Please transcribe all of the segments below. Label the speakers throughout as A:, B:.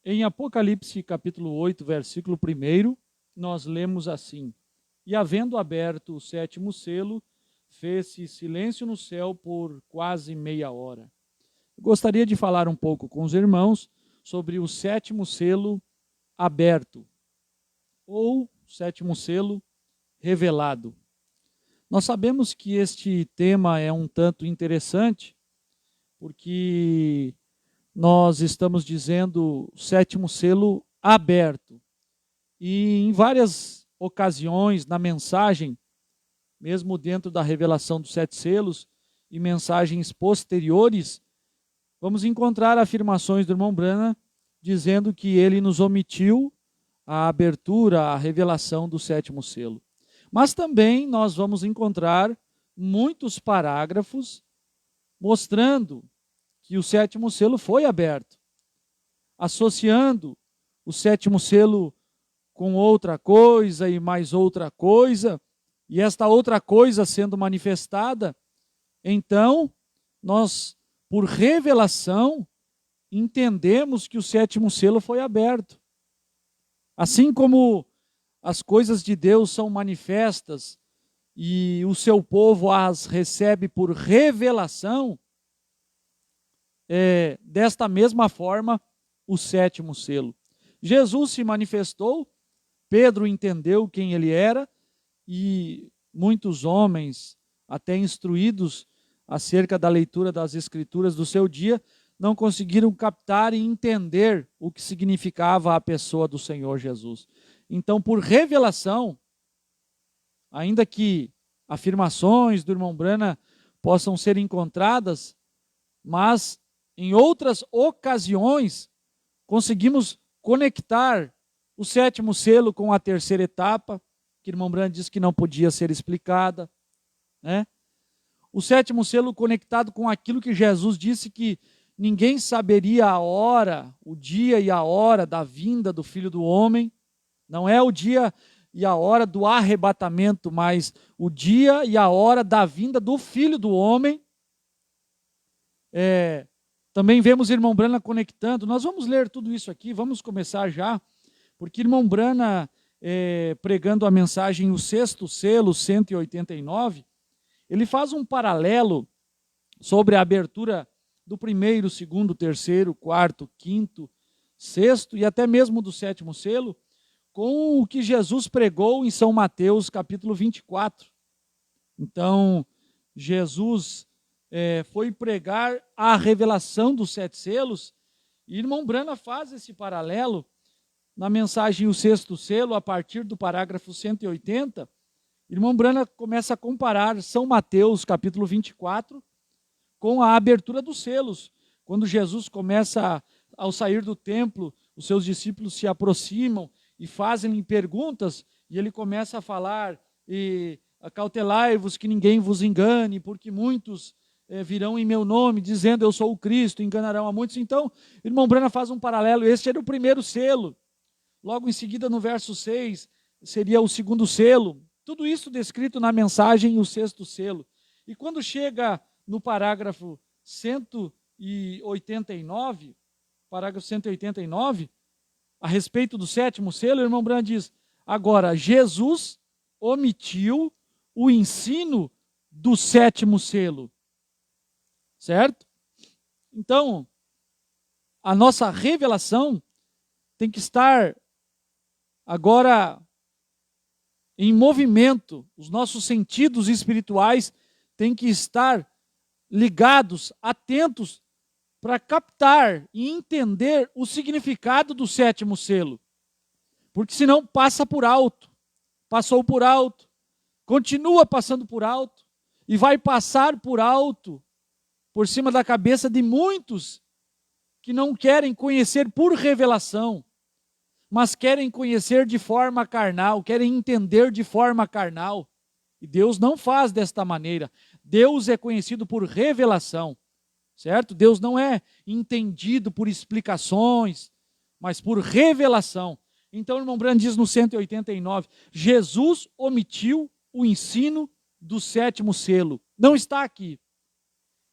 A: Em Apocalipse capítulo 8, versículo 1, nós lemos assim: E havendo aberto o sétimo selo, fez-se silêncio no céu por quase meia hora. Gostaria de falar um pouco com os irmãos sobre o sétimo selo aberto, ou sétimo selo revelado. Nós sabemos que este tema é um tanto interessante, porque nós estamos dizendo sétimo selo aberto. E em várias ocasiões, na mensagem, mesmo dentro da revelação dos 7 selos e mensagens posteriores, vamos encontrar afirmações do irmão Branham dizendo que ele nos omitiu a abertura, a revelação do sétimo selo. Mas também nós vamos encontrar muitos parágrafos mostrando que o sétimo selo foi aberto, associando o sétimo selo com outra coisa e mais outra coisa, e esta outra coisa sendo manifestada, então nós, por revelação, entendemos que o sétimo selo foi aberto. Assim como as coisas de Deus são manifestas e o seu povo as recebe por revelação, desta mesma forma o sétimo selo. Jesus se manifestou, Pedro entendeu quem ele era e muitos homens, até instruídos acerca da leitura das Escrituras do seu dia, não conseguiram captar e entender o que significava a pessoa do Senhor Jesus. Então, por revelação, ainda que afirmações do irmão Branham possam ser encontradas, mas em outras ocasiões conseguimos conectar o sétimo selo com a terceira etapa, que o irmão Branham disse que não podia ser explicada, né? O sétimo selo conectado com aquilo que Jesus disse que ninguém saberia a hora, o dia e a hora da vinda do Filho do Homem. Não é o dia e a hora do arrebatamento, mas o dia e a hora da vinda do Filho do Homem. Também vemos o irmão Branham conectando. Nós vamos ler tudo isso aqui, vamos começar já, porque o irmão Branham, pregando a mensagem O Sexto Selo, 189, ele faz um paralelo sobre a abertura do primeiro, segundo, terceiro, quarto, quinto, sexto e até mesmo do sétimo selo, com o que Jesus pregou em São Mateus, capítulo 24. Então, Jesus foi pregar a revelação dos 7 selos, e irmão Branham faz esse paralelo na mensagem O Sexto Selo, a partir do parágrafo 180, irmão Branham começa a comparar São Mateus, capítulo 24, com a abertura dos selos. Quando Jesus começa, ao sair do templo, os seus discípulos se aproximam e fazem-lhe perguntas, e ele começa a falar, acautelai-vos que ninguém vos engane, porque muitos virão em meu nome, dizendo eu sou o Cristo, enganarão a muitos. Então, irmão Branham faz um paralelo, este era o primeiro selo. Logo em seguida, no verso 6, seria o segundo selo. Tudo isso descrito na mensagem O Sexto Selo. E quando chega no parágrafo 189, a respeito do sétimo selo, o irmão Branham diz: agora, Jesus omitiu o ensino do sétimo selo. Certo? Então, a nossa revelação tem que estar agora em movimento. Os nossos sentidos espirituais têm que estar ligados, atentos, para captar e entender o significado do sétimo selo. Porque senão passa por alto, passou por alto, continua passando por alto, e vai passar por alto, por cima da cabeça de muitos que não querem conhecer por revelação, mas querem conhecer de forma carnal, querem entender de forma carnal. E Deus não faz desta maneira. Deus é conhecido por revelação, certo? Deus não é entendido por explicações, mas por revelação. Então o irmão Branham diz no 189, Jesus omitiu o ensino do sétimo selo. Não está aqui.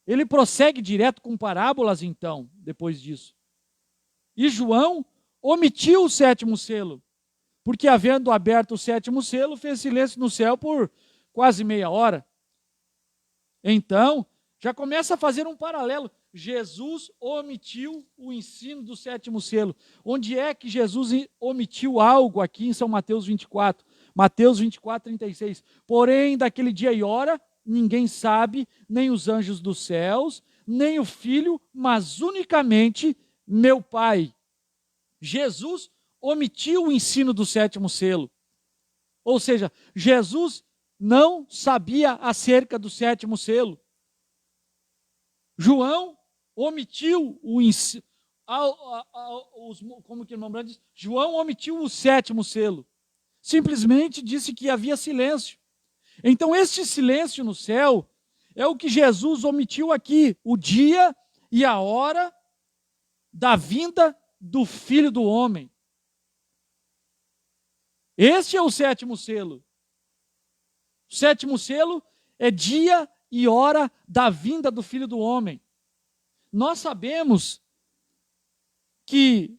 A: Ele prossegue direto com parábolas então, depois disso. E João omitiu o sétimo selo, porque havendo aberto o sétimo selo, fez silêncio no céu por quase meia hora. Então, já começa a fazer um paralelo. Jesus omitiu o ensino do sétimo selo. Onde é que Jesus omitiu algo aqui em São Mateus 24? Mateus 24, 36. Porém, daquele dia e hora, ninguém sabe, nem os anjos dos céus, nem o Filho, mas unicamente meu Pai. Jesus omitiu o ensino do sétimo selo. Ou seja, Jesus não sabia acerca do sétimo selo. João omitiu o ensino. Como que o irmão Branco diz? João omitiu o sétimo selo. Simplesmente disse que havia silêncio. Então, este silêncio no céu é o que Jesus omitiu aqui, o dia e a hora da vinda do Filho do Homem. Este é o sétimo selo. O sétimo selo é dia e hora da vinda do Filho do Homem. Nós sabemos que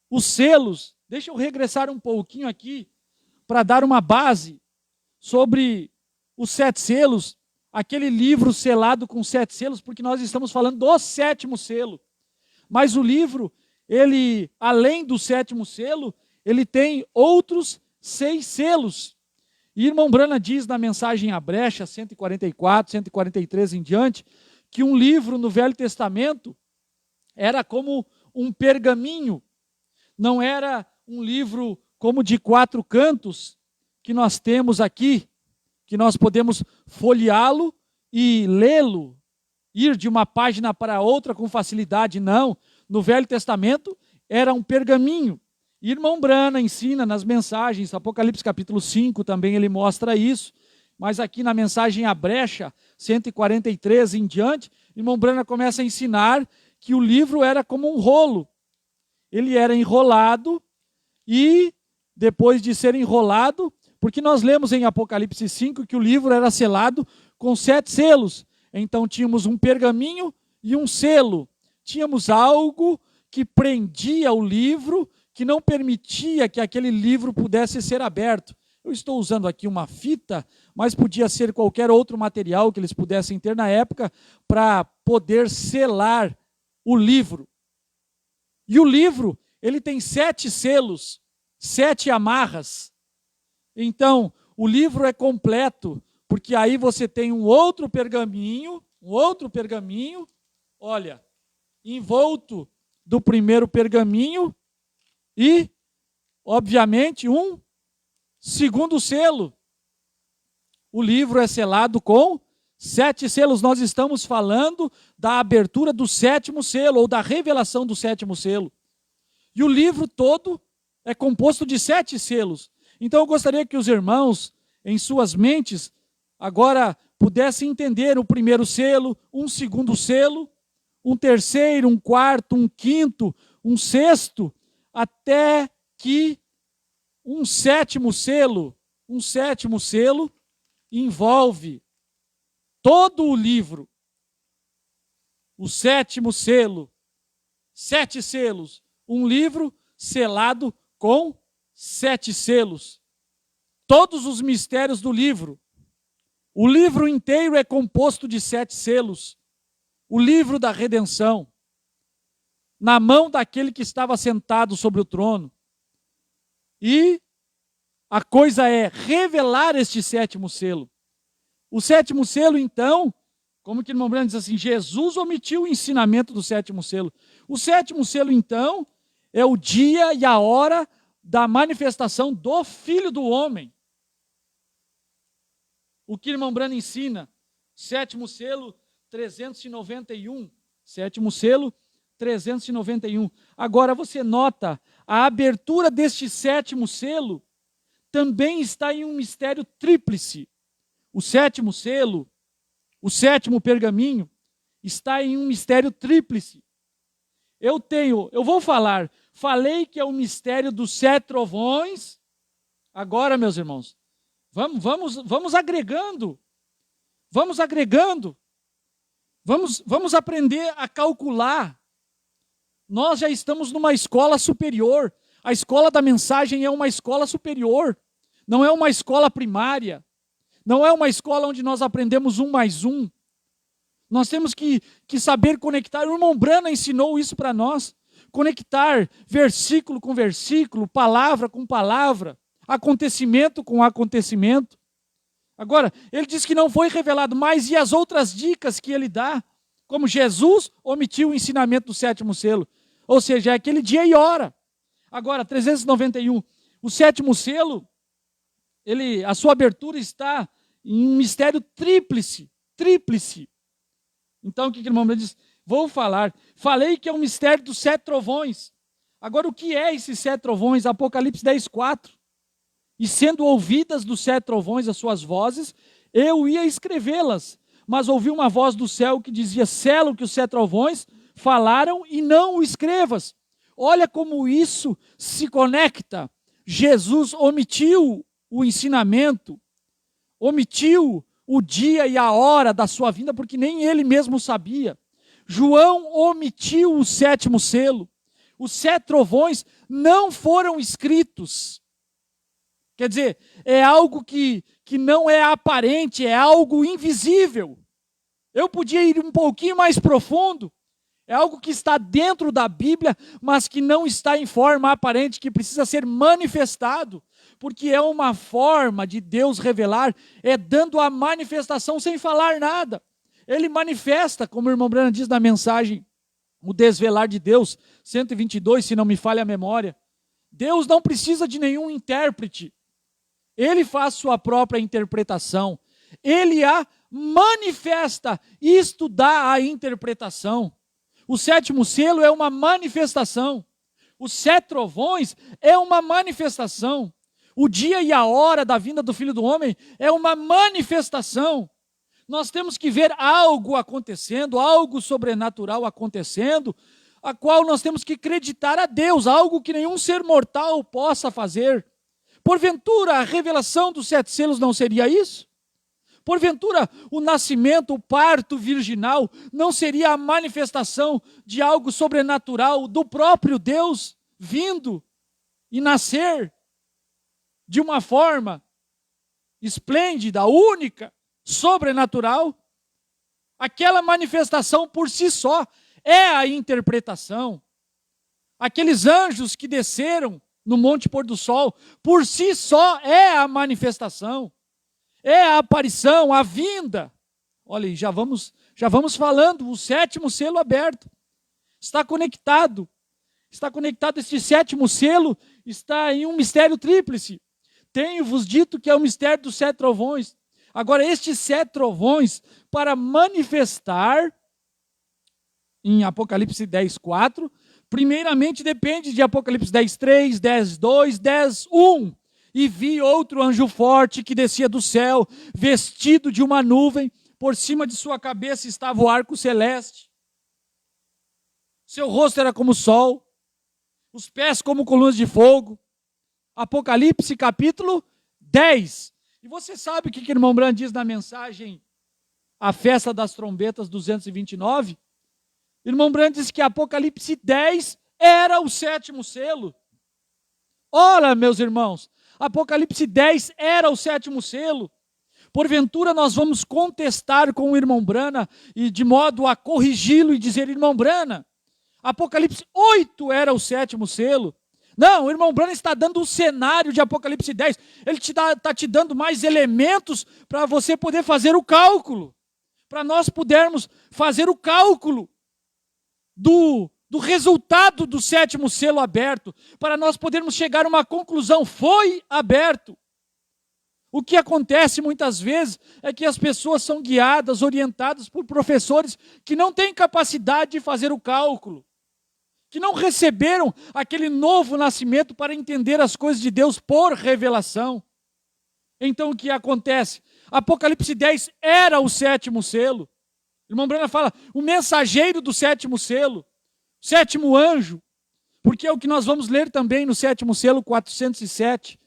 A: os selos, deixa eu regressar um pouquinho aqui, para dar uma base sobre os 7 selos, aquele livro selado com 7 selos, porque nós estamos falando do sétimo selo. Mas o livro, ele, além do sétimo selo, ele tem outros 6 selos. E irmão Brana diz na mensagem à brecha, 144, 143 em diante, que um livro no Velho Testamento era como um pergaminho, não era um livro como de 4 cantos que nós temos aqui, que nós podemos folheá-lo e lê-lo, ir de uma página para outra com facilidade. Não, no Velho Testamento era um pergaminho. Irmão Brana ensina nas mensagens, Apocalipse capítulo 5 também ele mostra isso, mas aqui na mensagem à brecha, 143 em diante, irmão Brana começa a ensinar que o livro era como um rolo. Ele era enrolado e depois de ser enrolado, porque nós lemos em Apocalipse 5 que o livro era selado com 7 selos. Então tínhamos um pergaminho e um selo. Tínhamos algo que prendia o livro, que não permitia que aquele livro pudesse ser aberto. Eu estou usando aqui uma fita, mas podia ser qualquer outro material que eles pudessem ter na época para poder selar o livro. E o livro, ele tem 7 selos, 7 amarras. Então, o livro é completo, porque aí você tem um outro pergaminho, olha, envolto do primeiro pergaminho e, obviamente, um segundo selo. O livro é selado com 7 selos. Nós estamos falando da abertura do 7º selo, ou da revelação do 7º selo. E o livro todo é composto de 7 selos. Então eu gostaria que os irmãos, em suas mentes, agora pudessem entender o primeiro selo, um segundo selo, um terceiro, um quarto, um quinto, um sexto, até que um sétimo selo envolve todo o livro. O 7º selo, 7 selos, um livro selado com 7 selos. Todos os mistérios do livro. O livro inteiro é composto de 7 selos. O livro da redenção, na mão daquele que estava sentado sobre o trono. E a coisa é revelar este 7º selo. O 7º selo, então, como que o irmão Brando diz assim, Jesus omitiu o ensinamento do 7º selo. O 7º selo, então, é o dia e a hora da manifestação do Filho do Homem. O que o irmão Brando ensina, 7º selo, 391. 7º selo, 391. Agora você nota, a abertura deste 7º selo também está em um mistério tríplice. O 7º selo, o 7º pergaminho, está em um mistério tríplice. Falei que é o mistério dos 7 trovões. Agora, meus irmãos, vamos agregando. Vamos aprender a calcular. Nós já estamos numa escola superior. A escola da mensagem é uma escola superior, não é uma escola primária, não é uma escola onde nós aprendemos 1 mais 1. Nós temos que saber conectar. O irmão Branham ensinou isso para nós. Conectar versículo com versículo, palavra com palavra, acontecimento com acontecimento. Agora, ele diz que não foi revelado mais, e as outras dicas que ele dá, como Jesus omitiu o ensinamento do 7º selo, ou seja, é aquele dia e hora. Agora, 391, o 7º selo, a sua abertura está em um mistério tríplice. Então, o que o irmão diz? Falei que é um mistério dos 7 trovões. Agora, o que é esses 7 trovões? Apocalipse 10:4. E sendo ouvidas dos 7 trovões as suas vozes, eu ia escrevê-las. Mas ouvi uma voz do céu que dizia: sela o que os 7 trovões falaram e não o escrevas. Olha como isso se conecta. Jesus omitiu o ensinamento, omitiu o dia e a hora da sua vinda, porque nem ele mesmo sabia. João omitiu o 7º selo. Os 7 trovões não foram escritos. Quer dizer, é algo que não é aparente, é algo invisível. Eu podia ir um pouquinho mais profundo. É algo que está dentro da Bíblia, mas que não está em forma aparente, que precisa ser manifestado, porque é uma forma de Deus revelar, é dando a manifestação sem falar nada. Ele manifesta, como o irmão Branham diz na mensagem, o desvelar de Deus, 122, se não me falha a memória. Deus não precisa de nenhum intérprete. Ele faz sua própria interpretação. Ele a manifesta. Isto dá a interpretação. O 7º selo é uma manifestação. Os 7 trovões é uma manifestação. O dia e a hora da vinda do Filho do Homem é uma manifestação. Nós temos que ver algo acontecendo, algo sobrenatural acontecendo, a qual nós temos que acreditar a Deus, algo que nenhum ser mortal possa fazer. Porventura, a revelação dos 7 selos não seria isso? Porventura, o nascimento, o parto virginal, não seria a manifestação de algo sobrenatural do próprio Deus vindo e nascer de uma forma esplêndida, única, sobrenatural? Aquela manifestação por si só é a interpretação. Aqueles anjos que desceram no Monte Pôr do Sol, por si só é a manifestação. É a aparição, a vinda. Olha, já vamos falando, o 7º selo aberto. Está conectado. Está conectado, este 7º selo está em um mistério tríplice. Tenho-vos dito que é o mistério dos 7 trovões. Agora, estes 7 trovões, para manifestar, em Apocalipse 10:4, primeiramente depende de Apocalipse 10:3, 10:2, 10:1. E vi outro anjo forte que descia do céu, vestido de uma nuvem, por cima de sua cabeça estava o arco celeste. Seu rosto era como o sol, os pés como colunas de fogo. Apocalipse capítulo 10. E você sabe o que o irmão Branham diz na mensagem A Festa das Trombetas 229? O irmão Branham diz que Apocalipse 10 era o 7º selo. Ora, meus irmãos, Apocalipse 10 era o 7º selo. Porventura nós vamos contestar com o irmão Branham e de modo a corrigi-lo e dizer: irmão Branham, Apocalipse 8 era o 7º selo. Não, o irmão Branham está dando o cenário de Apocalipse 10. Ele está te dando mais elementos para você poder fazer o cálculo. Para nós pudermos fazer o cálculo do resultado do 7º selo aberto, para nós podermos chegar a uma conclusão: foi aberto. O que acontece muitas vezes é que as pessoas são guiadas, orientadas por professores que não têm capacidade de fazer o cálculo, que não receberam aquele novo nascimento para entender as coisas de Deus por revelação. Então o que acontece? Apocalipse 10 era o 7º selo. O irmão Branham fala, o mensageiro do 7º selo, 7º anjo, porque é o que nós vamos ler também no 7º selo 407.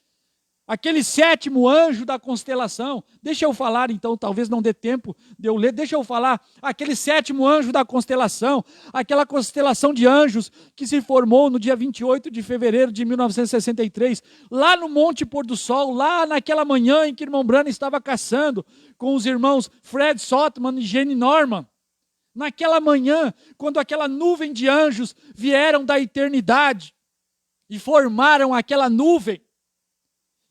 A: aquele sétimo anjo da constelação. Deixa eu falar então, talvez não dê tempo de eu ler, deixa eu falar. Aquele sétimo anjo da constelação, aquela constelação de anjos que se formou no dia 28 de fevereiro de 1963, lá no Monte Pôr do Sol, lá naquela manhã em que o irmão Branham estava caçando com os irmãos Fred Sotman e Jenny Norman. Naquela manhã, quando aquela nuvem de anjos vieram da eternidade e formaram aquela nuvem,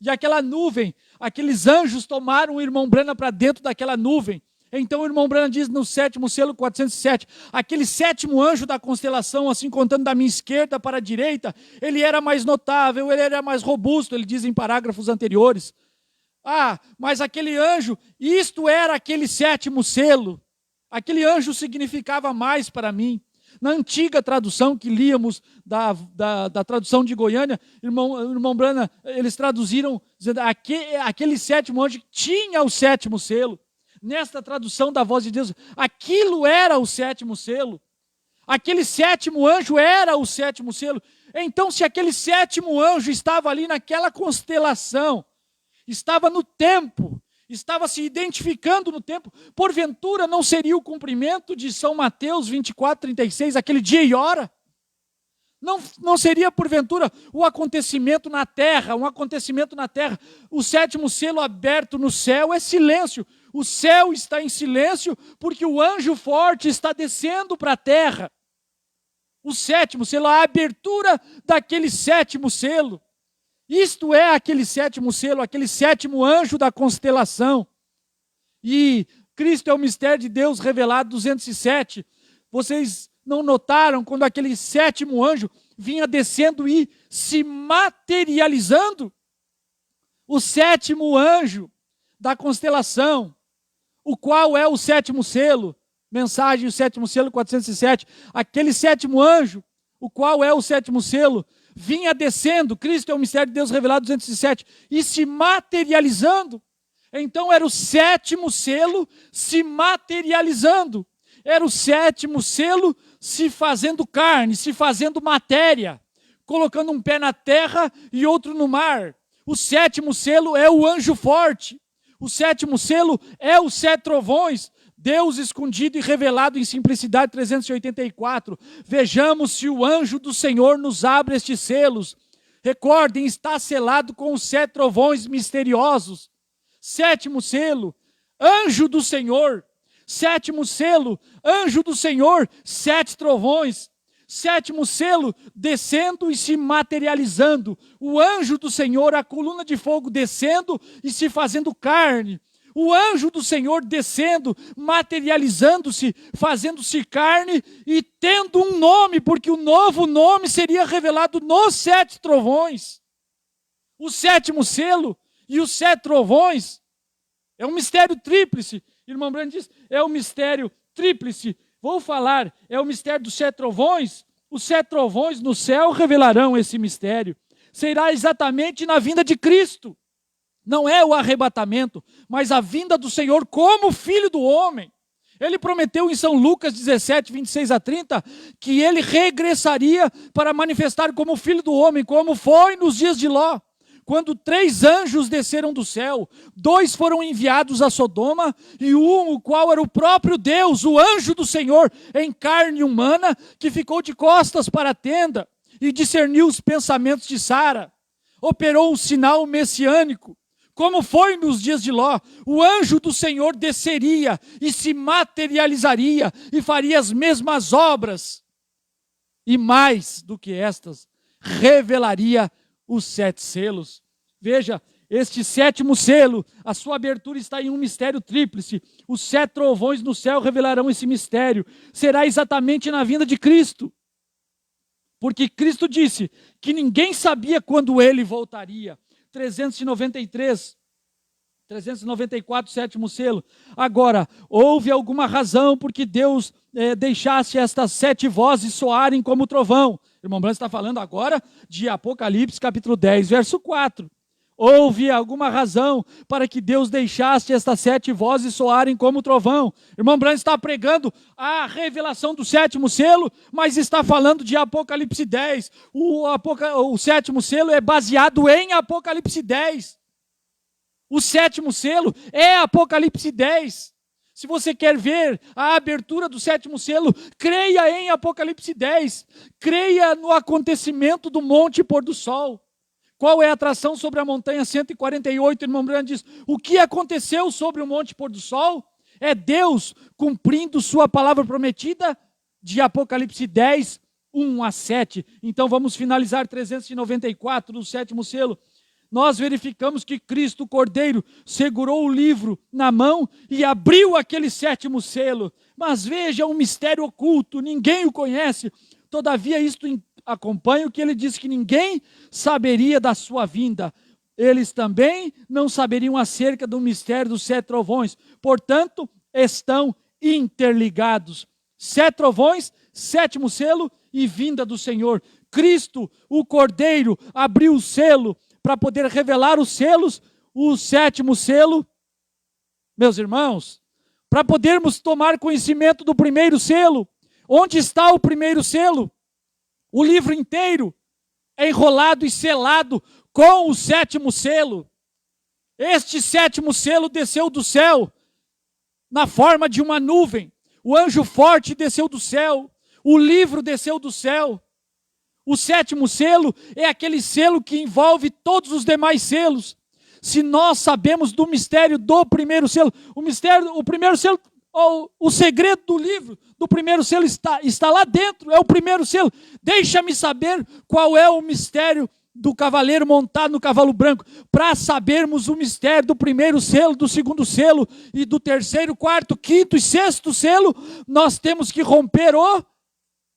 A: e aquela nuvem, aqueles anjos tomaram o irmão Branham para dentro daquela nuvem. Então o irmão Branham diz no sétimo selo 407, aquele sétimo anjo da constelação, assim contando da minha esquerda para a direita, ele era mais notável, ele era mais robusto, ele diz em parágrafos anteriores. Mas aquele anjo, isto era aquele sétimo selo. Aquele anjo significava mais para mim. Na antiga tradução que líamos da tradução de Goiânia, irmão Branham, eles traduziram dizendo aquele sétimo anjo tinha o sétimo selo. Nesta tradução da Voz de Deus, aquilo era o sétimo selo. Aquele sétimo anjo era o sétimo selo. Então, se aquele sétimo anjo estava ali naquela constelação, estava no tempo, estava se identificando no tempo, porventura não seria o cumprimento de São Mateus 24:36, aquele dia e hora? Não seria porventura o acontecimento na terra, um acontecimento na terra, o sétimo selo aberto no céu é silêncio, o céu está em silêncio porque o anjo forte está descendo para a terra. O sétimo selo, a abertura daquele sétimo selo. Isto é aquele sétimo selo, aquele sétimo anjo da constelação. E Cristo é o mistério de Deus revelado, 207. Vocês não notaram quando aquele sétimo anjo vinha descendo e se materializando? O sétimo anjo da constelação, o qual é o sétimo selo, mensagem, o sétimo selo 407. Aquele sétimo anjo, o qual é o sétimo selo, vinha descendo, Cristo é o mistério de Deus revelado, 207, e se materializando. Então era o sétimo selo se materializando. Era o sétimo selo se fazendo carne, se fazendo matéria, colocando um pé na terra e outro no mar. O sétimo selo é o anjo forte. O sétimo selo é os 7 trovões. Deus escondido e revelado em Simplicidade 384. Vejamos se o anjo do Senhor nos abre estes selos. Recordem, está selado com os 7 trovões misteriosos. Sétimo selo, anjo do Senhor. Sétimo selo, anjo do Senhor, 7 trovões. Sétimo selo, descendo e se materializando. O anjo do Senhor, a coluna de fogo descendo e se fazendo carne. O anjo do Senhor descendo, materializando-se, fazendo-se carne e tendo um nome, porque o novo nome seria revelado nos 7 trovões. O sétimo selo e os 7 trovões é um mistério tríplice. Irmão Branham diz, é um mistério tríplice. Vou falar, é o mistério dos 7 trovões. Os 7 trovões no céu revelarão esse mistério. Será exatamente na vinda de Cristo. Não é o arrebatamento, mas a vinda do Senhor como Filho do homem. Ele prometeu em São Lucas 17, 26 a 30, que ele regressaria para manifestar como Filho do homem, como foi nos dias de Ló. Quando 3 anjos desceram do céu, 2 foram enviados a Sodoma, e o qual era o próprio Deus, o anjo do Senhor, em carne humana, que ficou de costas para a tenda, e discerniu os pensamentos de Sara. Operou um sinal messiânico. Como foi nos dias de Ló, o anjo do Senhor desceria e se materializaria e faria as mesmas obras. E mais do que estas, revelaria os 7 selos. Veja, este 7º selo, a sua abertura está em um mistério tríplice. Os 7 trovões no céu revelarão esse mistério. Será exatamente na vinda de Cristo. Porque Cristo disse que ninguém sabia quando ele voltaria. 394, 7º selo. Agora, houve alguma razão porque Deus deixasse estas 7 vozes soarem como trovão. O irmão Branham está falando agora de Apocalipse capítulo 10, verso 4. Houve alguma razão para que Deus deixasse estas 7 vozes soarem como trovão. O irmão Branham está pregando a revelação do 7º selo, mas está falando de Apocalipse 10. O 7º selo é baseado em Apocalipse 10. O sétimo selo é Apocalipse 10. Se você quer ver a abertura do sétimo selo, creia em Apocalipse 10. Creia no acontecimento do monte pôr do sol. Qual é a atração sobre a montanha 148? O irmão Branham diz, o que aconteceu sobre o monte pôr do sol? É Deus cumprindo sua palavra prometida de Apocalipse 10, 1 a 7. Então vamos finalizar 394 do sétimo selo. Nós verificamos que Cristo, o Cordeiro, segurou o livro na mão e abriu aquele sétimo selo. Mas veja, um mistério oculto, ninguém o conhece. Todavia, isto acompanha o que ele diz, que ninguém saberia da sua vinda. Eles também não saberiam acerca do mistério dos 7 trovões. Portanto, estão interligados. 7 trovões, sétimo selo e vinda do Senhor. Cristo, o Cordeiro, abriu o selo para poder revelar os selos, o sétimo selo. Meus irmãos, para podermos tomar conhecimento do primeiro selo, onde está o primeiro selo? O livro inteiro é enrolado e selado com o sétimo selo. Este sétimo selo desceu do céu na forma de uma nuvem. O anjo forte desceu do céu. O livro desceu do céu. O sétimo selo é aquele selo que envolve todos os demais selos. Se nós sabemos do mistério do primeiro selo, o primeiro selo, o segredo do livro, do primeiro selo está lá dentro, é o primeiro selo. Deixa-me saber qual é o mistério do cavaleiro montado no cavalo branco, para sabermos o mistério do primeiro selo, do segundo selo, e do terceiro, quarto, quinto e sexto selo, nós temos que romper o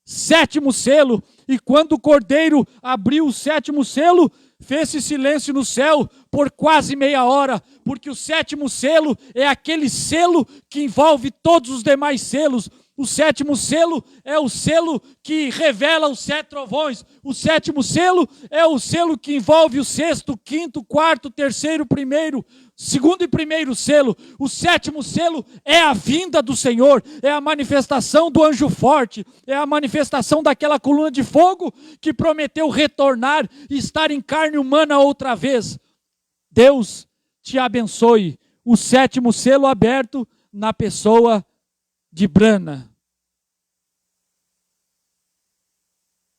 A: sétimo selo. E quando o Cordeiro abriu o sétimo selo, fez-se silêncio no céu por quase meia hora, porque o sétimo selo é aquele selo que envolve todos os demais selos. O sétimo selo é o selo que revela os 7 trovões. O sétimo selo é o selo que envolve o sexto, quinto, quarto, terceiro, primeiro, segundo e primeiro selo. O sétimo selo é a vinda do Senhor, é a manifestação do anjo forte, é a manifestação daquela coluna de fogo que prometeu retornar e estar em carne humana outra vez. Deus te abençoe. O sétimo selo aberto na pessoa de Brana.